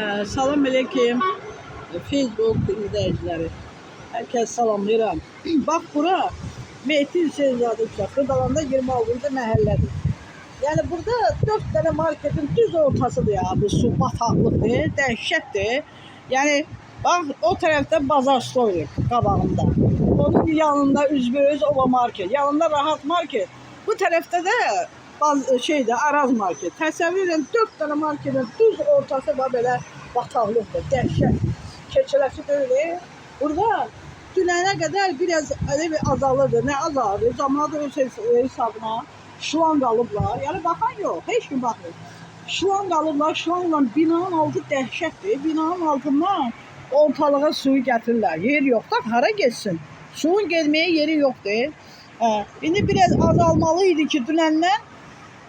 Salam aleyküm. Facebook izləyiciləri. Hər kəs salamlayıram. Bax bura Mehdi Hüseynzadə Xırdalanda 26-cı məhəllədir. Yəni burada 4 dənə marketin düz ortasıdır ya. Bu su bataqlıqdır, dəhşətdir. Yəni bax o tərəfdə bazar stoydur qabağında. Onun yanında üzbəüz Ova market, yanında Rahat market. Bu tərəfdə də Araz market. Təsəvvür edin 4 dənə marketin düz ortası var belə bataqlıqdır, dəhşət. Keçiləsi deyil. Burada dünənə qədər biraz azalırdı. Nə azalır? Camaat hesabına şuan qalıblar. Yəni baxan yox, heç kim baxmır. Şuan qalıblar, şuanla binanın altı dəhşətdir. Binanın altından ortalığa suyu gətirirlər. Yer yoxdur, hara geçsin? Suyun getməyə yeri yoxdur. İndi biraz azalmalı idi ki, dünəndən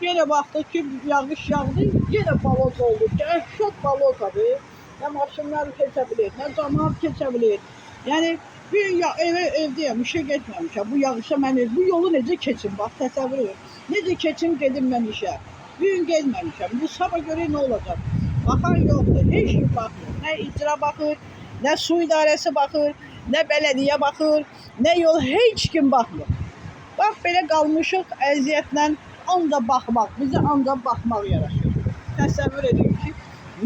yenə baxdıq ki, yağış yağdı, yenə balot oldu. Dəhşət balotadır. Nə maşınlar keçə bilir, nə camaat keçə bilir. Yəni bir gün evdəyəm, işə getməmişəm. Bu yağışa mən bu yolu necə keçim? Bax təsəvvür edin. Necə keçim gedim mən işə? Bir gün getməmişəm. Bu sabah görə nə olacaq? Baxan yoxdur. Heç kim baxmır. Nə icra baxır, nə su idarəsi baxır, nə bələdiyyə baxır, nə yol, heç kim baxmır. Bax belə qalmışıq əziyyətlə, ancaq baxmaq, bizə ancaq baxmaq yaraşır. Təsəvvür edin ki,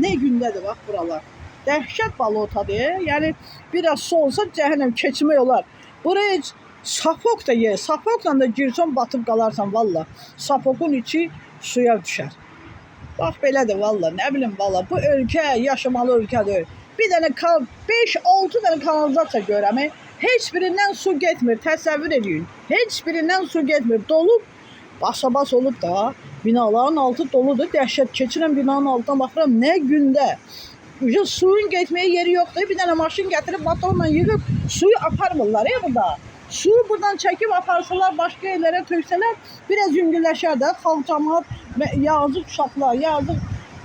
nə gündədir bax buralar. Dəhşət balotadır. Yəni biraz su olsa cəhənnəm keçmək olar. Buraya heç sapok da yer. Sapokla da girsən batıb qalarsan valla. Sapokun içi suya düşər. Bax belədir valla. Nə bilim valla. Bu ölkə yaşamalı ölkədir. Bir dənə 5-6 dənə kanalizasiya görəm. Heç birindən su getmir. Təsəvvür edin. Heç birindən su getmir. Dolub, basa-bas olub da. Binaların altı doludur. Dəhşət keçirəm binanın altına baxıram. Nə gündə. Suyun getməyə yeri yoxdur. Bir dənə maşın gətirib motorla yığıb suyu aparmırlar burada. Suyu buradan çəkib aparsalar, başqa yerlərə töksələr, biraz yüngülləşər də. Xalq cəmaət, yazıq uşaqlar, yazıq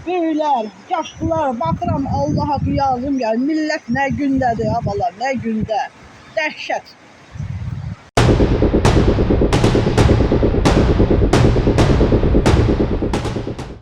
böyüklər, yaşlılar, baxıram Allah haqqı yazım gəlir. Millət nə gündədir, abalar, nə gündə. Dəhşət.